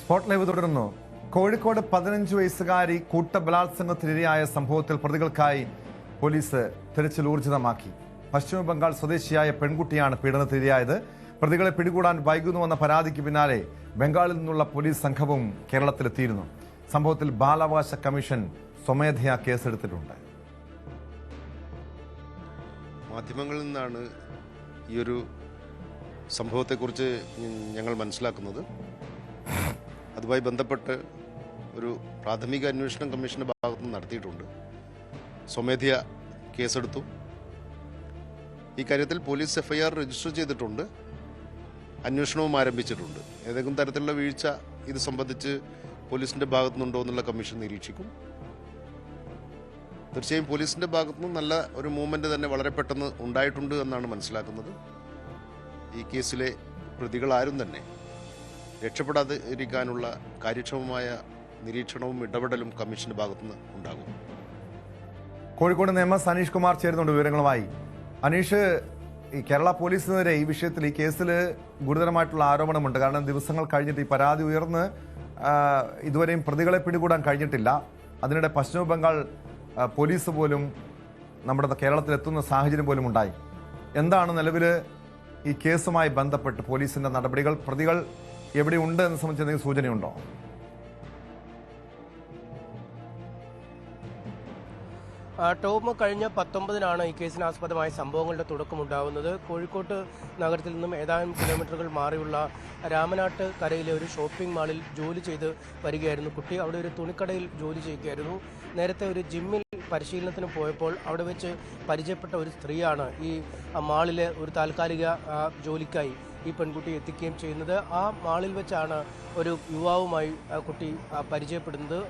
Spot live തുടരുന്നു. കോഴിക്കോട് 15 വയസ്സുകാരി കൂട്ടബലാത്സംഗത്തിനിരയായ സംഭവത്തിൽ പ്രതികൾക്കായി പോലീസ് തിരച്ചിൽ ഊർജിതമാക്കി. പശ്ചിമ ബംഗാൾ സ്വദേശിയായ പെൺകുട്ടിയാണ് പീഡനത്തിനിരയായത്. പ്രതികളെ പിടികൂടാൻ വൈകുന്നുവെന്ന പരാതിക്ക് പിന്നാലെ ബംഗാളിൽ നിന്നുള്ള പോലീസ് സംഘവും കേരളത്തിലെത്തിയിരുന്നു. സംഭവത്തിൽ ബാലാവകാശ കമ്മീഷൻ സ്വമേധയാ കേസെടുത്തിട്ടുണ്ട്. മാധ്യമങ്ങളിൽ നിന്നാണ് ഈ ഒരു സംഭവത്തെക്കുറിച്ച് ഞങ്ങൾ മനസ്സിലാക്കുന്നത്. അതുമായി ബന്ധപ്പെട്ട് ഒരു പ്രാഥമിക അന്വേഷണം കമ്മീഷന്റെ ഭാഗത്തുനിന്ന് നടത്തിയിട്ടുണ്ട്. സ്വമേധയാ കേസെടുത്തു. ഈ കാര്യത്തിൽ പോലീസ് എഫ്ഐആർ രജിസ്റ്റർ ചെയ്തിട്ടുണ്ട്. അന്വേഷണവും ആരംഭിച്ചിട്ടുണ്ട്. ഏതെങ്കിലും തരത്തിലുള്ള വീഴ്ച ഇത് സംബന്ധിച്ച് പോലീസിന്റെ ഭാഗത്തുനിന്നുണ്ടോ എന്നുള്ള കമ്മീഷൻ നിരീക്ഷിക്കും. തീർച്ചയായും പോലീസിന്റെ ഭാഗത്തുനിന്ന് നല്ല ഒരു മൂവ്മെന്റ് തന്നെ വളരെ പെട്ടെന്ന് ഉണ്ടായിട്ടുണ്ട് എന്നാണ് മനസ്സിലാക്കുന്നത്. ഈ കേസിലെ പ്രതികളാരും തന്നെ രക്ഷപ്പെടാതെ ഇരിക്കാനുള്ള കാര്യക്ഷമമായ നിരീക്ഷണവും ഇടപെടലും കമ്മീഷന്റെ ഭാഗത്തുനിന്ന് ഉണ്ടാകും. കോഴിക്കോട് നിയമസ് അനീഷ് കുമാർ ചേരുന്നുണ്ട് വിവരങ്ങളുമായി. അനീഷ്, ഈ കേരള പോലീസിനെതിരെ ഈ വിഷയത്തിൽ ഈ കേസിൽ ഗുരുതരമായിട്ടുള്ള ആരോപണമുണ്ട്. കാരണം ദിവസങ്ങൾ കഴിഞ്ഞിട്ട് ഈ പരാതി ഉയർന്ന് ഇതുവരെയും പ്രതികളെ പിടികൂടാൻ കഴിഞ്ഞിട്ടില്ല. അതിനിടെ പശ്ചിമ ബംഗാൾ പോലീസ് പോലും നമ്മുടെ കേരളത്തിലെത്തുന്ന സാഹചര്യം പോലും ഉണ്ടായി. എന്താണ് നിലവിൽ ഈ കേസുമായി ബന്ധപ്പെട്ട് പോലീസിന്റെ നടപടികൾ? പ്രതികൾ എവിടെയുണ്ട് എന്ന് സംബന്ധിച്ച് എന്തെങ്കിലും സൂചനയുണ്ടോ? ടോം, കഴിഞ്ഞ 19-നാണ് ഈ കേസിനാസ്പദമായ സംഭവങ്ങളുടെ തുടക്കമുണ്ടാകുന്നത്. കോഴിക്കോട്ട് നഗരത്തിൽ നിന്നും ഏതാനും കിലോമീറ്ററുകൾ മാറിയുള്ള രാമനാട്ട് കരയിലെ ഒരു ഷോപ്പിംഗ് മാളിൽ ജോലി ചെയ്ത് വരികയായിരുന്നു കുട്ടി. അവിടെ ഒരു തുണിക്കടയിൽ ജോലി ചെയ്യുകയായിരുന്നു. നേരത്തെ ഒരു ജിമ്മിൽ പരിശീലനത്തിന് പോയപ്പോൾ അവിടെ വെച്ച് പരിചയപ്പെട്ട ഒരു സ്ത്രീയാണ് ഈ മാളിലെ ഒരു താൽക്കാലിക ജോലിക്കായി ഈ പെൺകുട്ടി എത്തിക്കുകയും ചെയ്യുന്നത്. ആ മാളിൽ വെച്ചാണ് ഒരു യുവാവുമായി കുട്ടി പരിചയപ്പെടുന്നത്.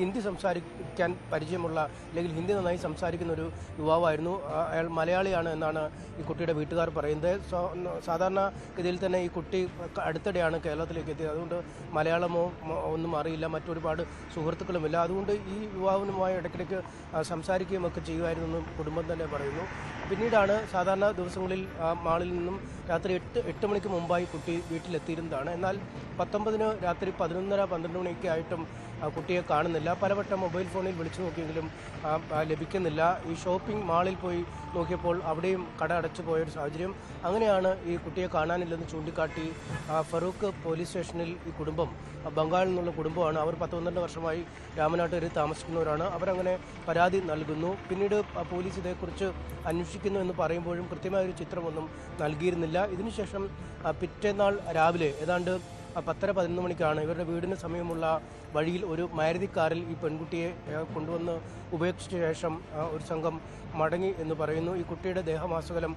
ഹിന്ദി സംസാരിക്കാൻ പരിചയമുള്ള, അല്ലെങ്കിൽ ഹിന്ദി നന്നായി സംസാരിക്കുന്ന ഒരു യുവാവായിരുന്നു. അയാൾ മലയാളിയാണ് എന്നാണ് ഈ കുട്ടിയുടെ വീട്ടുകാർ പറയുന്നത്. സാധാരണ ഗതിയിൽ തന്നെ ഈ കുട്ടി അടുത്തിടെയാണ് കേരളത്തിലേക്ക് എത്തിയത്. അതുകൊണ്ട് മലയാളമോ ഒന്നും അറിയില്ല, മറ്റൊരുപാട് സുഹൃത്തുക്കളുമില്ല. അതുകൊണ്ട് ഈ യുവാവിനുമായി ഇടയ്ക്കിടയ്ക്ക് സംസാരിക്കുകയും ഒക്കെ ചെയ്യുമായിരുന്നു കുടുംബം തന്നെ പറയുന്നു. പിന്നീടാണ് സാധാരണ ദിവസങ്ങളിൽ മാളിൽ നിന്നും രാത്രി 8 മണിക്ക് മുമ്പായി കുട്ടി വീട്ടിലെത്തിയിരുന്നതാണ്. എന്നാൽ 19-ന് രാത്രി 11:30-12 മണിയൊക്കെ ആയിട്ടും കുട്ടിയെ കാണുന്നില്ല. പലവട്ടം മൊബൈൽ ഫോണിൽ വിളിച്ചു നോക്കിയെങ്കിലും ലഭിക്കുന്നില്ല. ഈ ഷോപ്പിംഗ് മാളിൽ പോയി നോക്കിയപ്പോൾ അവിടെയും കട അടച്ചു പോയൊരു സാഹചര്യം. അങ്ങനെയാണ് ഈ കുട്ടിയെ കാണാനില്ലെന്ന് ചൂണ്ടിക്കാട്ടി ഫറൂഖ് പോലീസ് സ്റ്റേഷനിൽ ഈ കുടുംബം, ബംഗാളിൽ നിന്നുള്ള കുടുംബമാണ്. അവർ 12 വർഷമായി രാമനാട്ടുകരയിൽ താമസിക്കുന്നവരാണ്. അവരങ്ങനെ പരാതി നൽകുന്നു. പിന്നീട് പോലീസ് ഇതേക്കുറിച്ച് അന്വേഷിക്കുന്നു എന്ന് പറയുമ്പോഴും കൃത്യമായൊരു ചിത്രമൊന്നും നൽകിയിരുന്നില്ല. ഇതിനുശേഷം പിറ്റേന്നാൾ രാവിലെ ഏതാണ്ട് 10-11 മണിക്കാണ് ഇവരുടെ വീടിന് സമീപമുള്ള വഴിയിൽ ഒരു മാരുതി കാറിൽ ഈ പെൺകുട്ടിയെ കൊണ്ടുവന്ന് ഉപേക്ഷിച്ച ശേഷം ഒരു സംഘം മടങ്ങി എന്ന് പറയുന്നു. ഈ കുട്ടിയുടെ ദേഹമാസകലം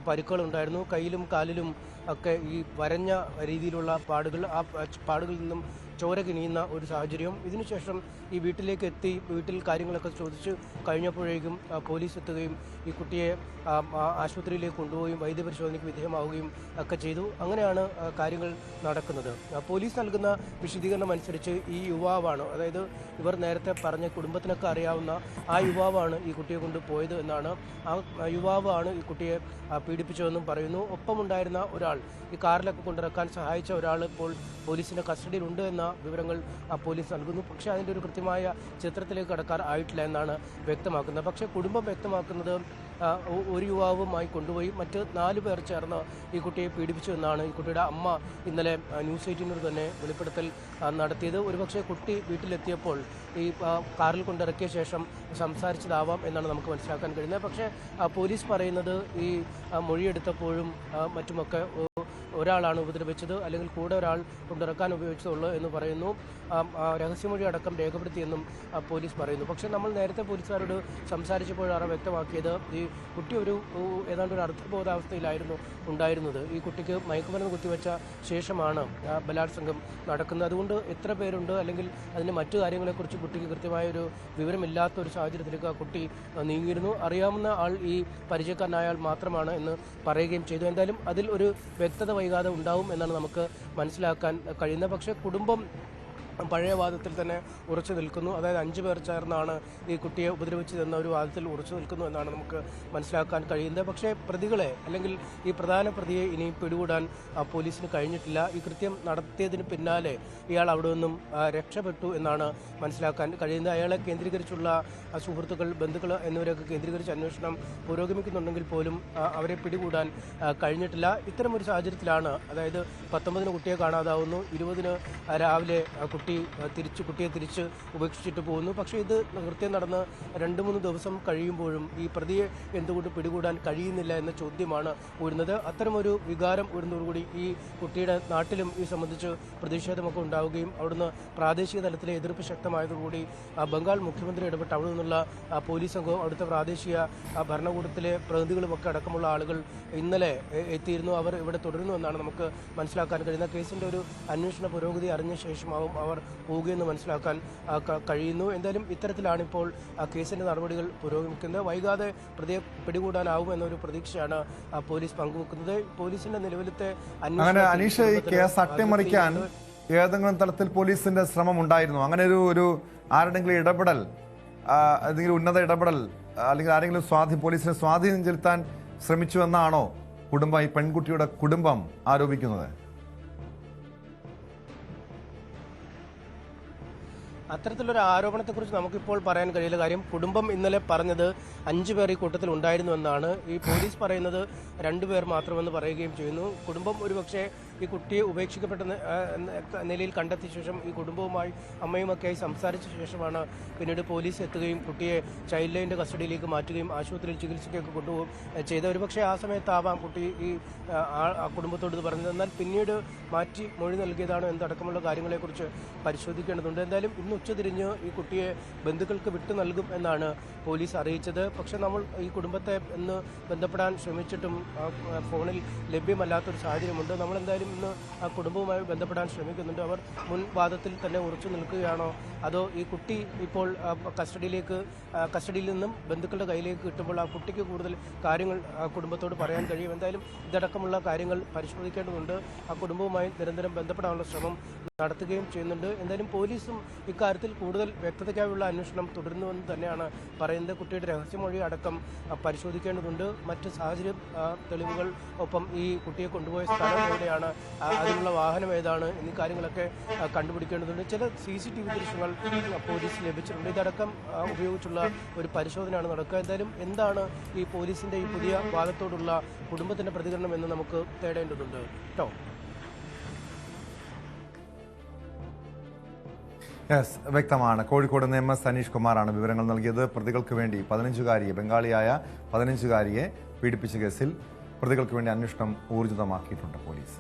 പരിക്കുകളുണ്ടായിരുന്നു. കയ്യിലും കാലിലും ഒക്കെ ഈ വരഞ്ഞ രീതിയിലുള്ള പാടുകൾ, ആ പാടുകളിൽ നിന്നും ചോര കിനിയുന്ന ഒരു സാഹചര്യം. ഇതിനുശേഷം ഈ വീട്ടിലേക്ക് എത്തി വീട്ടിൽ കാര്യങ്ങളൊക്കെ ചോദിച്ച് കഴിഞ്ഞപ്പോഴേക്കും പോലീസ് എത്തുകയും ഈ കുട്ടിയെ ആശുപത്രിയിലേക്ക് കൊണ്ടുപോവുകയും വൈദ്യപരിശോധനയ്ക്ക് വിധേയമാവുകയും ഒക്കെ ചെയ്തു. അങ്ങനെയാണ് കാര്യങ്ങൾ നടക്കുന്നത്. പോലീസ് നൽകുന്ന വിശദീകരണം അനുസരിച്ച് ഈ യുവാവാണ്, അതായത് ഇവർ നേരത്തെ പറഞ്ഞ കുടുംബത്തിനൊക്കെ അറിയാവുന്ന ആ യുവാവാണ് ഈ കുട്ടിയെ കൊണ്ട് പോയത് എന്നാണ്. ആ യുവാവാണ് ഈ കുട്ടിയെ പീഡിപ്പിച്ചതെന്നും പറയുന്നു. ഒപ്പമുണ്ടായിരുന്ന ഒരാൾ, ഈ കാറിലൊക്കെ കൊണ്ടിറക്കാൻ സഹായിച്ച ഒരാൾ ഇപ്പോൾ പോലീസിൻ്റെ കസ്റ്റഡിയിലുണ്ട് എന്ന വിവരങ്ങൾ പോലീസ് നൽകുന്നു. പക്ഷേ അതിൻ്റെ ഒരു കൃത്യമായ ചിത്രത്തിലേക്ക് കടക്കാൻ ആയിട്ടില്ല എന്നാണ് വ്യക്തമാക്കുന്നത്. പക്ഷേ കുടുംബം വ്യക്തമാക്കുന്നത് ഒരു യുവാവുമായി കൊണ്ടുപോയി മറ്റ് 4 പേർ ചേർന്ന് ഈ കുട്ടിയെ പീഡിപ്പിച്ചു എന്നാണ് ഈ കുട്ടിയുടെ അമ്മ ഇന്നലെ ന്യൂസ് 18 തന്നെ വെളിപ്പെടുത്തൽ നടത്തിയത്. ഒരുപക്ഷെ കുട്ടി വീട്ടിലെത്തിയപ്പോൾ ഈ കാറിൽ കൊണ്ടിറക്കിയ ശേഷം സംസാരിച്ചതാവാം എന്നാണ് നമുക്ക് മനസ്സിലാക്കാൻ കഴിയുന്നത്. പക്ഷേ പോലീസ് പറയുന്നത് ഈ മൊഴിയെടുത്തപ്പോഴും മറ്റുമൊക്കെ ഒരാളാണ് ഉപദ്രവിച്ചത്, അല്ലെങ്കിൽ കൂടെ ഒരാൾ കൊണ്ടിറക്കാൻ ഉപയോഗിച്ചതുള്ളൂ എന്ന് പറയുന്നു. രഹസ്യമൊഴി അടക്കം രേഖപ്പെടുത്തിയെന്നും പോലീസ് പറയുന്നു. പക്ഷേ നമ്മൾ നേരത്തെ പോലീസുകാരോട് സംസാരിച്ചപ്പോഴാണ് വ്യക്തമാക്കിയത് ഈ കുട്ടി ഏതാണ്ട് ഒരു അർദ്ധബോധാവസ്ഥയിലായിരുന്നു ഉണ്ടായിരുന്നത്. ഈ കുട്ടിക്ക് മയക്കുമരുന്ന് കുത്തിവെച്ച ശേഷമാണ് ബലാത്സംഗം നടക്കുന്നത്. അതുകൊണ്ട് എത്ര പേരുണ്ട്, അല്ലെങ്കിൽ അതിൻ്റെ മറ്റു കാര്യങ്ങളെക്കുറിച്ച് കുട്ടിക്ക് കൃത്യമായൊരു വിവരമില്ലാത്ത ഒരു സാഹചര്യത്തിലേക്ക് ആ കുട്ടി നീങ്ങിയിരുന്നു. അറിയാവുന്ന ആൾ ഈ പരിചയക്കാരനായ ആൾ മാത്രമാണ് എന്ന് പറയുകയും ചെയ്തു. എന്തായാലും അതിൽ ഒരു വ്യക്തത വൈകാതെ ഉണ്ടാവും എന്നാണ് നമുക്ക് മനസ്സിലാക്കാൻ കഴിയുന്നത്. പക്ഷേ കുടുംബം പഴയ വാദത്തിൽ തന്നെ ഉറച്ചു നിൽക്കുന്നു. അതായത് 5 പേർ ചേർന്നാണ് ഈ കുട്ടിയെ ഉപദ്രവിച്ചതെന്ന ഒരു വാദത്തിൽ ഉറച്ചു നിൽക്കുന്നു എന്നാണ് നമുക്ക് മനസ്സിലാക്കാൻ കഴിയുന്നത്. പക്ഷേ പ്രതികളെ അല്ലെങ്കിൽ ഈ പ്രധാന പ്രതിയെ ഇനി പിടികൂടാൻ പോലീസിന് കഴിഞ്ഞിട്ടില്ല. ഈ കൃത്യം നടത്തിയതിന് പിന്നാലെ ഇയാൾ അവിടെ നിന്നും രക്ഷപ്പെട്ടു എന്നാണ് മനസ്സിലാക്കാൻ കഴിയുന്നത്. അയാളെ കേന്ദ്രീകരിച്ചുള്ള സുഹൃത്തുക്കൾ, ബന്ധുക്കൾ എന്നിവരൊക്കെ കേന്ദ്രീകരിച്ച് അന്വേഷണം പുരോഗമിക്കുന്നുണ്ടെങ്കിൽ പോലും അവരെ പിടികൂടാൻ കഴിഞ്ഞിട്ടില്ല. ഇത്തരമൊരു സാഹചര്യത്തിലാണ്, അതായത് 19-ന് കുട്ടിയെ കാണാതാവുന്നു, 20-ന് രാവിലെ കുട്ടിയെ തിരിച്ച് ഉപേക്ഷിച്ചിട്ട് പോകുന്നു. പക്ഷേ ഇത് കൃത്യം നടന്ന് 2-3 ദിവസം കഴിയുമ്പോഴും ഈ പ്രതിയെ എന്തുകൊണ്ട് പിടികൂടാൻ കഴിയുന്നില്ല എന്ന ചോദ്യമാണ് ഉയരുന്നത്. അത്തരമൊരു വികാരം ഉയർന്നതോടുകൂടി ഈ കുട്ടിയുടെ നാട്ടിലും ഈ സംബന്ധിച്ച് പ്രതിഷേധമൊക്കെ ഉണ്ടാവുകയും അവിടുന്ന് പ്രാദേശിക തലത്തിലെ എതിർപ്പ് ശക്തമായതോടുകൂടി ബംഗാൾ മുഖ്യമന്ത്രി ഇടപെട്ട് അവിടെ നിന്നുള്ള പോലീസ് സംഘവും അവിടുത്തെ പ്രാദേശിക ഭരണകൂടത്തിലെ പ്രതിനിധികളുമൊക്കെ അടക്കമുള്ള ആളുകൾ ഇന്നലെ എത്തിയിരുന്നു. അവർ ഇവിടെ തുടരുന്നു എന്നാണ് നമുക്ക് മനസ്സിലാക്കാൻ കഴിയുന്നത്. കേസിൻ്റെ ഒരു അന്വേഷണ പുരോഗതി അറിഞ്ഞ ശേഷമാവും അവർ പോവുകയെന്ന് മനസ്സിലാക്കാൻ കഴിയുന്നു. എന്തായാലും ഇത്തരത്തിലാണിപ്പോൾ കേസിൻ്റെ നടപടികൾ പുരോഗമിക്കുന്നത്. വൈകാതെ പ്രതിയെ പിടികൂടാനാവുമെന്നൊരു പ്രതീക്ഷയാണ് പോലീസ് പങ്കുവെക്കുന്നത്. പോലീസിന്റെ നിലവിലത്തെ അങ്ങനെ അനീഷ്, ഈ കേസ് അട്ടിമറിക്കാൻ ഏതെങ്കിലും തലത്തിൽ പോലീസിന്റെ ശ്രമം ഉണ്ടായിരുന്നു? അങ്ങനെ ഒരു ആരുടെങ്കിലും ഇടപെടൽ, ഏതെങ്കിലും ഉന്നത ഇടപെടൽ അല്ലെങ്കിൽ ആരെങ്കിലും പോലീസിനെ സ്വാധീനം ചെലുത്താൻ ശ്രമിച്ചു എന്നാണോ ഈ പെൺകുട്ടിയുടെ കുടുംബം ആരോപിക്കുന്നത്? അത്തരത്തിലൊരു ആരോപണത്തെക്കുറിച്ച് നമുക്കിപ്പോൾ പറയാൻ കഴിയില്ല. കാര്യം കുടുംബം ഇന്നലെ പറഞ്ഞത് 5 പേർ ഈ കൂട്ടത്തിൽ ഉണ്ടായിരുന്നു എന്നാണ്. ഈ പോലീസ് പറയുന്നത് 2 പേർ മാത്രമെന്ന് പറയുകയും ചെയ്യുന്നു. കുടുംബം ഒരുപക്ഷെ ഈ കുട്ടിയെ ഉപേക്ഷിക്കപ്പെട്ട നിലയിൽ കണ്ടെത്തിയ ശേഷം ഈ കുടുംബവുമായി അമ്മയുമൊക്കെയായി സംസാരിച്ച ശേഷമാണ് പിന്നീട് പോലീസ് എത്തുകയും കുട്ടിയെ ചൈൽഡ് ലൈൻ്റെ കസ്റ്റഡിയിലേക്ക് മാറ്റുകയും ആശുപത്രിയിൽ ചികിത്സയ്ക്കൊക്കെ കൊണ്ടുപോകും ചെയ്ത. ഒരുപക്ഷെ ആ സമയത്താവാം കുട്ടി ഈ കുടുംബത്തോട് ഇത് പറഞ്ഞത്. എന്നാൽ പിന്നീട് മാറ്റി മൊഴി നൽകിയതാണോ എന്തടക്കമുള്ള കാര്യങ്ങളെക്കുറിച്ച് പരിശോധിക്കേണ്ടതുണ്ട്. എന്തായാലും ഇന്ന് ഉച്ചതിരിഞ്ഞ് ഈ കുട്ടിയെ ബന്ധുക്കൾക്ക് വിട്ടു നൽകും എന്നാണ് പോലീസ് അറിയിച്ചത്. പക്ഷേ നമ്മൾ ഈ കുടുംബത്തെ ഇന്ന് ബന്ധപ്പെടാൻ ശ്രമിച്ചിട്ടും ഫോണിൽ ലഭ്യമല്ലാത്തൊരു സാഹചര്യമുണ്ട്. നമ്മളെന്തായാലും ഇന്ന് ആ കുടുംബവുമായി ബന്ധപ്പെടാൻ ശ്രമിക്കുന്നുണ്ട്. അവർ മുൻ വാദത്തിൽ തന്നെ ഉറച്ചു നിൽക്കുകയാണോ, അതോ ഈ കുട്ടി ഇപ്പോൾ കസ്റ്റഡിയിൽ നിന്നും ബന്ധുക്കളുടെ കയ്യിലേക്ക് കിട്ടുമ്പോൾ ആ കുട്ടിക്ക് കൂടുതൽ കാര്യങ്ങൾ കുടുംബത്തോട് പറയാൻ കഴിയും. എന്തായാലും ഇതടക്കമുള്ള കാര്യങ്ങൾ പരിശോധിക്കേണ്ടതുണ്ട്. ആ കുടുംബവുമായി നിരന്തരം ബന്ധപ്പെടാനുള്ള ശ്രമം നടത്തുകയും ചെയ്യുന്നുണ്ട്. എന്തായാലും പോലീസും ഇക്കാര്യത്തിൽ കൂടുതൽ വ്യക്തതയ്ക്കായുള്ള അന്വേഷണം തുടരുന്നുവെന്ന് തന്നെയാണ് പറയുന്നത്. കുട്ടിയുടെ രഹസ്യമൊഴി അടക്കം പരിശോധിക്കേണ്ടതുണ്ട്. മറ്റ് സാഹചര്യം, തെളിവുകൾ, ഒപ്പം ഈ കുട്ടിയെ കൊണ്ടുപോയ സ്ഥലം എവിടെയാണ്, അതിനുള്ള വാഹനം ഏതാണ് എന്നീ കാര്യങ്ങളൊക്കെ കണ്ടുപിടിക്കേണ്ടതുണ്ട്. ചില CCTV ദൃശ്യങ്ങൾ പോലീസ് ലഭിച്ചിട്ടുണ്ട്. ഇതടക്കം ഉപയോഗിച്ചുള്ള ഒരു പരിശോധനയാണ് നടക്കുക. എന്തായാലും എന്താണ് ഈ പോലീസിന്റെ ഈ പുതിയ വാദത്തോടുള്ള കുടുംബത്തിന്റെ പ്രതികരണം എന്ന് നമുക്ക് തേടേണ്ടതുണ്ട് കേട്ടോ. വ്യക്തമാണ്. കോഴിക്കോട് നിന്ന് MS അനീഷ് കുമാറാണ് വിവരങ്ങൾ നൽകിയത്. പ്രതികൾക്ക് വേണ്ടി ബംഗാളിയായ 15-കാരിയെ പീഡിപ്പിച്ച കേസിൽ പ്രതികൾക്ക് വേണ്ടി അന്വേഷണം ഊർജിതമാക്കിയിട്ടുണ്ട് പോലീസ്.